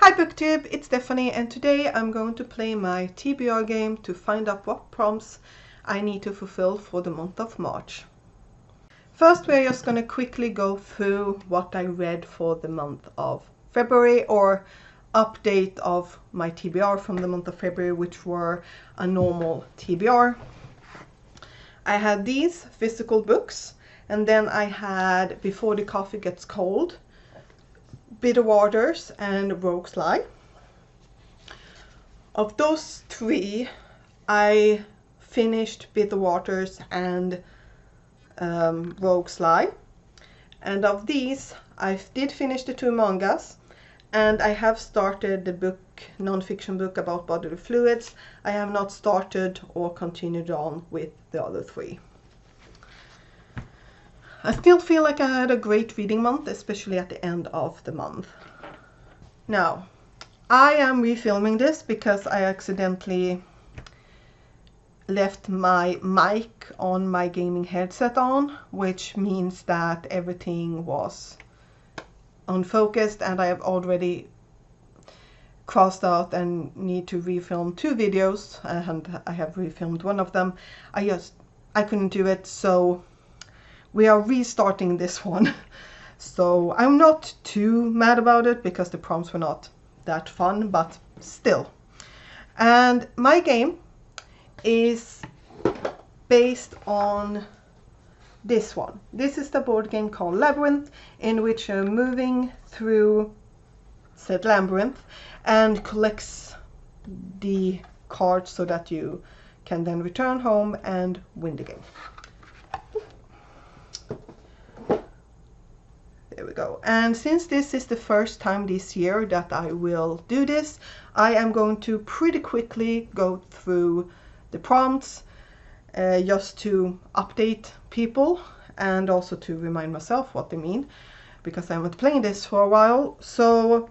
Hi BookTube, it's Stephanie, and today I'm going to play my TBR game to find out what prompts I need to fulfill for the month of March. First, we're just going to quickly go through what I read for the month of February, or update of my TBR from the month of February, which were a normal TBR. I had these physical books, and then I had Before the Coffee Gets Cold, Bitter Waters, and Rogue's Lie. Of those three, I finished Bitter Waters and Rogue's Lie. And of these, I did finish the two mangas, and I have started the non-fiction book about bodily fluids. I have not started or continued on with the other three. I still feel like I had a great reading month, especially at the end of the month. Now, I am refilming this because I accidentally left my mic on my gaming headset on, which means that everything was unfocused, and I have already crossed out and need to refilm 2 videos, and I have refilmed one of them. I couldn't do it, so we are restarting this one. So I'm not too mad about it because the prompts were not that fun, but still. And my game is based on this one. This is the board game called Labyrinth, in which you're moving through said labyrinth and collects the cards so that you can then return home and win the game. There we go. And since this is the first time this year that I will do this, I am going to pretty quickly go through the prompts just to update people and also to remind myself what they mean, because I haven't played this for a while. So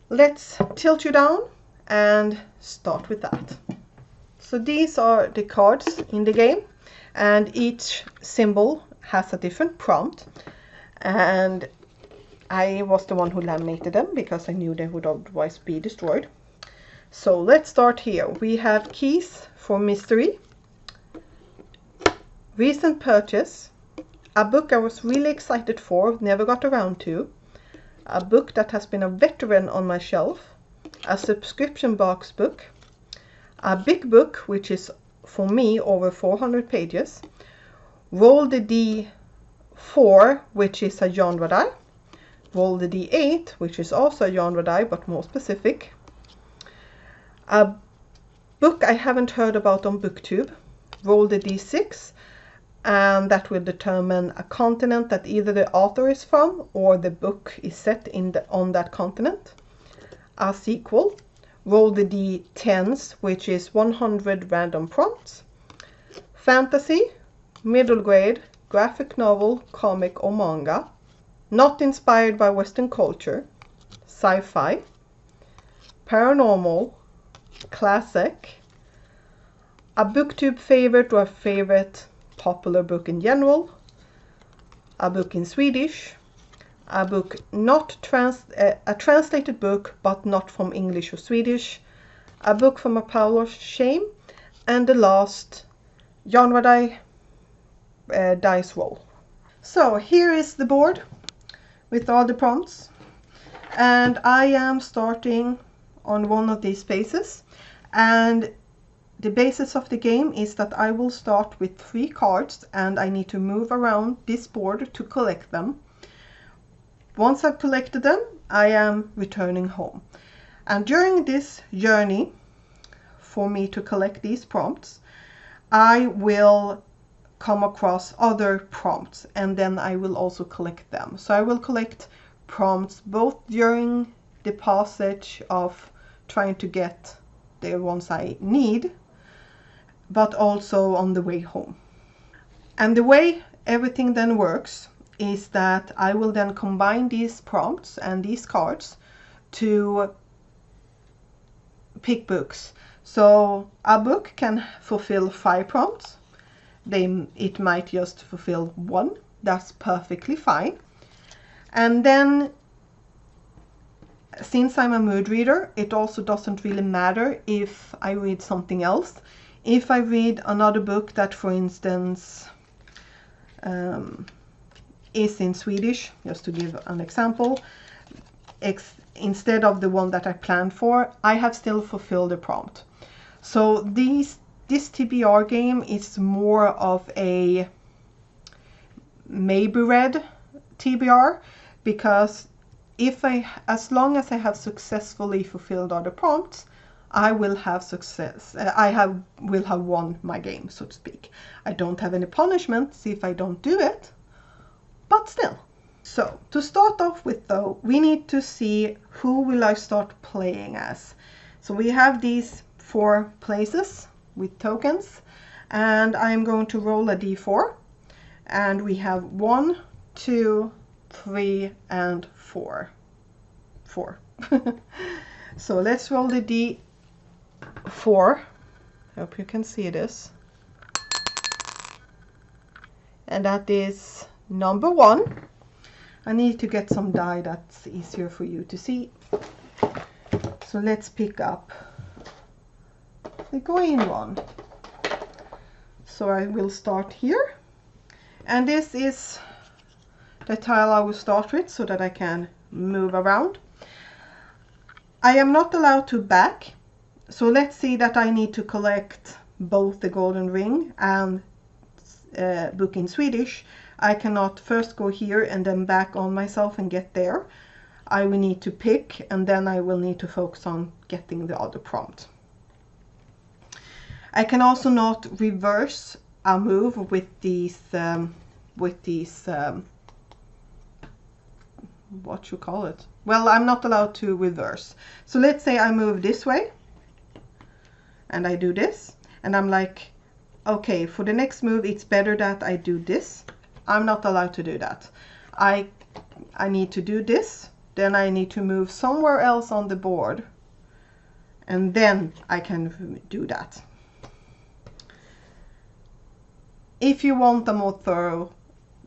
let's tilt you down and start with that. So these are the cards in the game, and each symbol has a different prompt. And I was the one who laminated them because I knew they would otherwise be destroyed. So let's start here. We have keys for mystery, recent purchase, a book I was really excited for, never got around to, a book that has been a veteran on my shelf, a subscription box book, a big book which is for me over 400 pages, roll the D4, which is a genre die, roll the D8, which is also a genre die but more specific, a book I haven't heard about on BookTube, roll the D6, and that will determine a continent that either the author is from or the book is set on that continent. A sequel, roll the D10s, which is 100 random prompts. Fantasy, middle grade, graphic novel, comic or manga, not inspired by Western culture, sci-fi, paranormal, classic, a BookTube favorite or a favorite popular book in general, a book in Swedish, a book not a translated book but not from English or Swedish, a book from a pile of shame, and the last genre die dice roll. So here is the board with all the prompts, and I am starting on one of these spaces, and the basis of the game is that I will start with 3 cards and I need to move around this board to collect them. Once I've collected them, I am returning home, and during this journey for me to collect these prompts, I will come across other prompts, and then I will also collect them. So I will collect prompts both during the passage of trying to get the ones I need, but also on the way home. And the way everything then works is that I will then combine these prompts and these cards to pick books. So a book can fulfill 5 prompts. It might just fulfill 1. That's perfectly fine. And then since I'm a mood reader, it also doesn't really matter if I read something else. If I read another book that, for instance, is in Swedish, just to give an example, instead of the one that I planned for, I have still fulfilled the prompt. So this TBR game is more of a maybe read TBR, because as long as I have successfully fulfilled all the prompts, I will have success. Will have won my game, so to speak. I don't have any punishments if I don't do it, but still. So to start off with though, we need to see who will I start playing as. So we have these 4 places with tokens, and I'm going to roll a d4, and we have 1, 2, 3, and 4. 4. So let's roll the d4. I hope you can see this. And that is number 1. I need to get some die that's easier for you to see. So let's pick up the green one. So I will start here. And this is the tile I will start with so that I can move around. I am not allowed to back. So let's see that I need to collect both the golden ring and book in Swedish. I cannot first go here and then back on myself and get there. I will need to pick, and then I will need to focus on getting the other prompt. I can also not reverse a move with these what you call it? Well, I'm not allowed to reverse. So let's say I move this way and I do this, and I'm like, okay, for the next move it's better that I do this. I'm not allowed to do that. I need to do this, then I need to move somewhere else on the board, and then I can do that. If you want a more thorough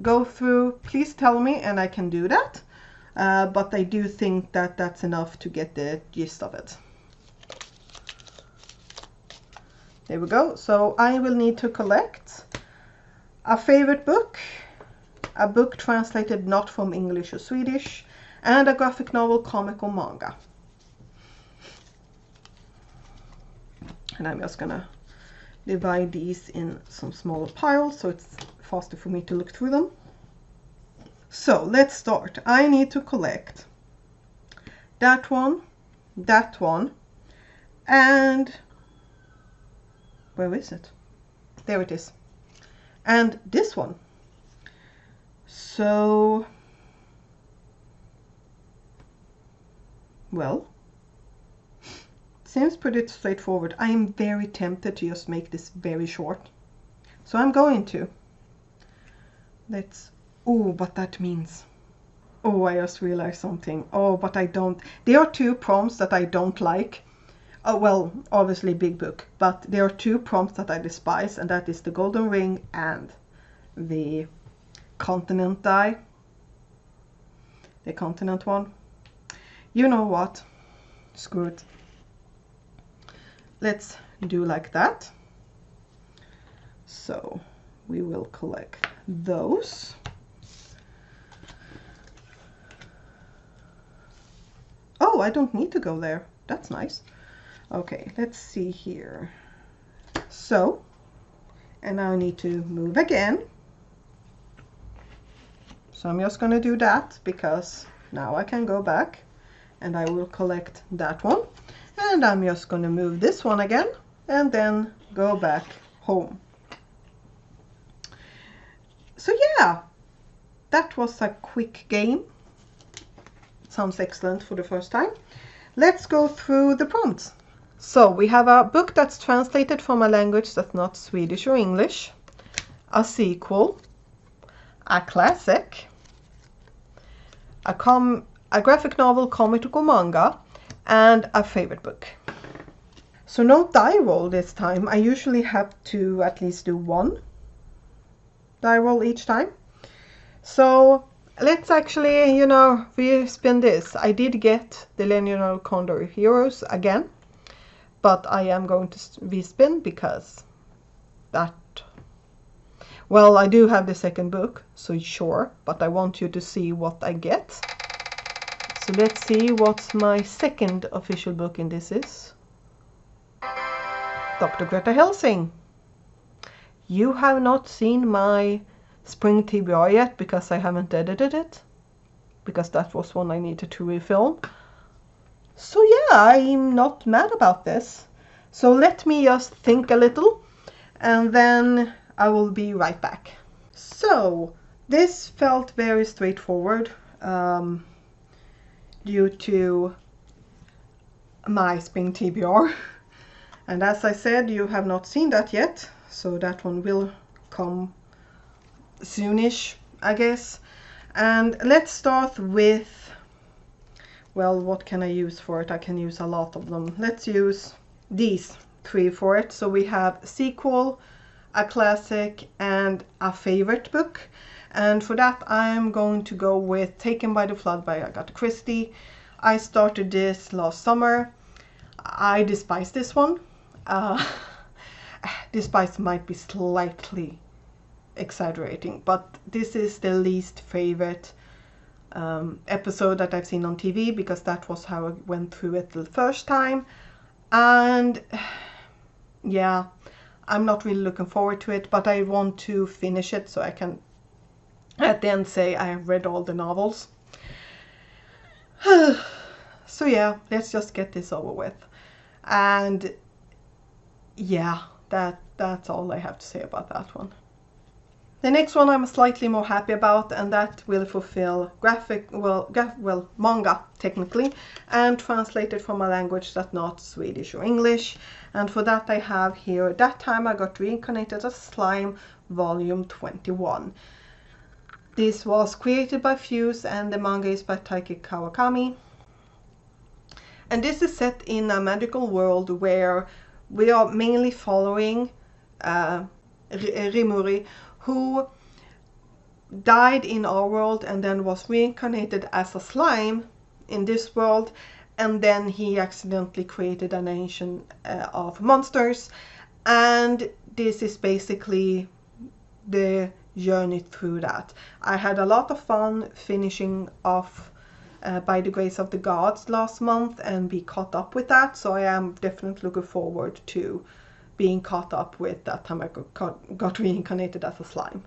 go through, please tell me and I can do that. But I do think that that's enough to get the gist of it. There we go. So I will need to collect a favorite book, a book translated not from English or Swedish, and a graphic novel, comic, or manga. And I'm just gonna divide these in some smaller piles so it's faster for me to look through them. So let's start. I need to collect that one, and where is it? There it is. And this one. So, well, seems pretty straightforward. I am very tempted to just make this very short. So I'm going to. Oh, but that means, oh, I just realized something. Oh, but I don't. There are 2 prompts that I don't like. Oh, well, obviously big book, but there are 2 prompts that I despise, and that is the golden ring and the continent die. The continent one. You know what? Screw it. Let's do like that. So we will collect those. Oh, I don't need to go there. That's nice. Okay, let's see here. So, and now I need to move again. So I'm just going to do that because now I can go back and I will collect that one. And I'm just going to move this one again and then go back home. So yeah, that was a quick game. Sounds excellent for the first time. Let's go through the prompts. So we have a book that's translated from a language that's not Swedish or English, a sequel, a classic, a graphic novel, comic, or manga, and a favorite book. So no die roll this time. I usually have to at least do 1 die roll each time. So let's actually, respin this. I did get the Leonardo Condor Heroes again, but I am going to respin because that, well, I do have the second book, so sure, but I want you to see what I get. So let's see what my second official book in this is. Dr. Greta Helsing. You have not seen my spring TBR yet because I haven't edited it, because that was one I needed to refilm. So yeah, I'm not mad about this. So let me just think a little and then I will be right back. So this felt very straightforward due to my spring TBR. And as I said, you have not seen that yet, so that one will come soonish, I guess. And let's start with, well, what can I use for it? I can use a lot of them. Let's use these three for it. So we have sequel, a classic, and a favorite book. And for that I'm going to go with Taken by the Flood by Agatha Christie. I started this last summer. I despise this one. Despise might be slightly exaggerating, but this is the least favorite episode that I've seen on TV, because that was how I went through it the first time. And yeah, I'm not really looking forward to it, but I want to finish it so I can at the end say I have read all the novels. So yeah, let's just get this over with. And yeah, that's all I have to say about that one. The next one I'm slightly more happy about, and that will fulfill manga technically, and translated from a language that's not Swedish or English. And for that I have here That Time I Got Reincarnated as Slime, volume 21. This was created by Fuse and the manga is by Taiki Kawakami. And this is set in a magical world where we are mainly following Rimuri, who died in our world and then was reincarnated as a slime in this world, and then he accidentally created a nation of monsters. And this is basically the journey through that. I had a lot of fun finishing off By the Grace of the Gods last month and be caught up with that, so I am definitely looking forward to being caught up with That Time I got Reincarnated as a Slime.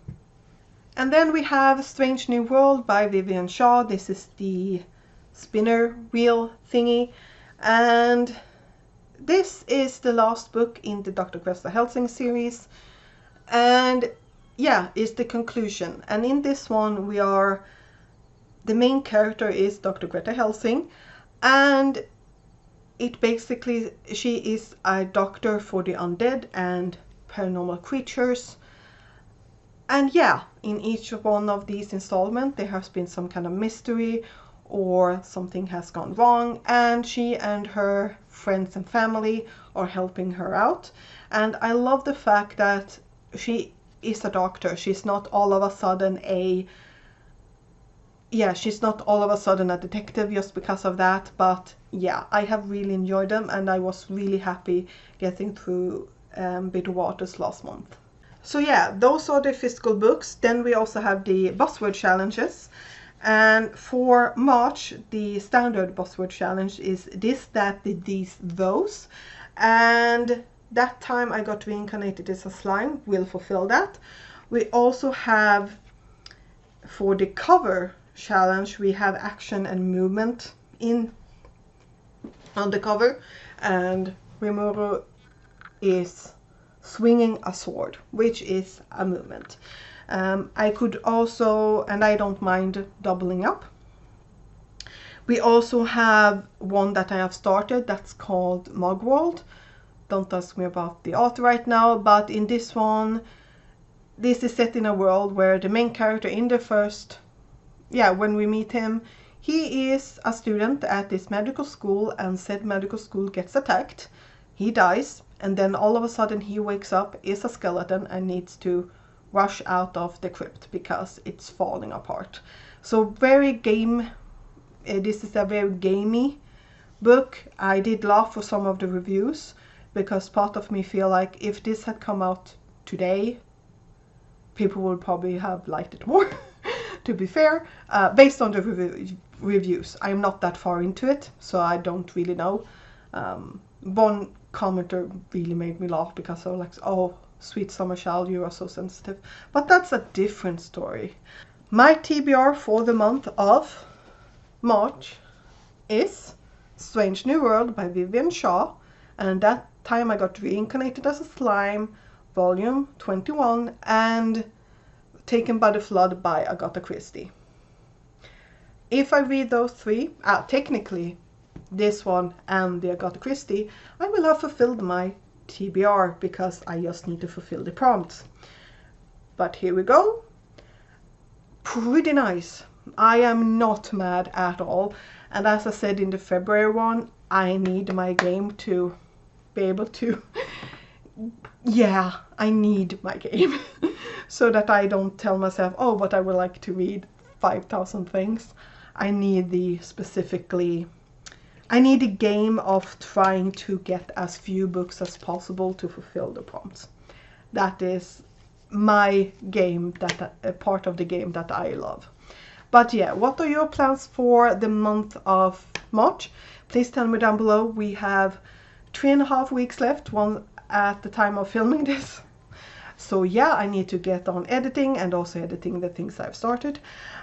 And then we have Strange New World by Vivian Shaw. This is the spinner wheel thingy, and this is the last book in the Dr. Greta Helsing series, and yeah, it's the conclusion. And in this one the main character is Dr. Greta Helsing, and it basically, she is a doctor for the undead and paranormal creatures. And yeah, in each one of these installments there has been some kind of mystery or something has gone wrong, and she and her friends and family are helping her out. And I love the fact that she is a doctor. She's not all of a sudden she's not all of a sudden a detective just because of that. But yeah, I have really enjoyed them, and I was really happy getting through Bitter Waters last month. So yeah, those are the physical books. Then we also have the buzzword challenges. And for March, the standard buzzword challenge is this, that, these, those. And That Time I Got Reincarnated as a Slime will fulfill that. We also have, for the cover challenge, we have action and movement on the cover, and Rimuru is swinging a sword, which is a movement. I could also, and I don't mind doubling up. We also have one that I have started that's called Mugworld. Don't ask me about the author right now, but in this one, this is set in a world where the main character in the first, when we meet him, he is a student at this medical school, and said medical school gets attacked. He dies, and then all of a sudden he wakes up, is a skeleton, and needs to rush out of the crypt because it's falling apart. So very game, this is a very gamey book. I did laugh for some of the reviews because part of me feel like if this had come out today, people would probably have liked it more. To be fair, based on the reviews. I'm not that far into it, so I don't really know. One commenter really made me laugh because I was like, oh, sweet summer child, you are so sensitive. But that's a different story. My TBR for the month of March is Strange New World by Vivian Shaw, and that time I got reincarnated as a slime, volume 21, and Taken by the Flood by Agatha Christie. If I read those three, technically this one and the Agatha Christie, I will have fulfilled my TBR because I just need to fulfill the prompts. But here we go. Pretty nice. I am not mad at all. And as I said in the February one, I need my game to be able to... yeah, I need my game. So that I don't tell myself, oh, but I would like to read 5,000 things. I need the game of trying to get as few books as possible to fulfill the prompts. That is my game, that part of the game that I love. But yeah, what are your plans for the month of March? Please tell me down below. We have 3.5 weeks left, one at the time of filming this. So yeah, I need to get on editing and also editing the things I've started.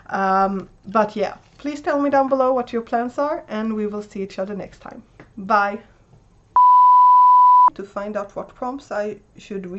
But yeah, please tell me down below what your plans are, and we will see each other next time. Bye! To find out what prompts I should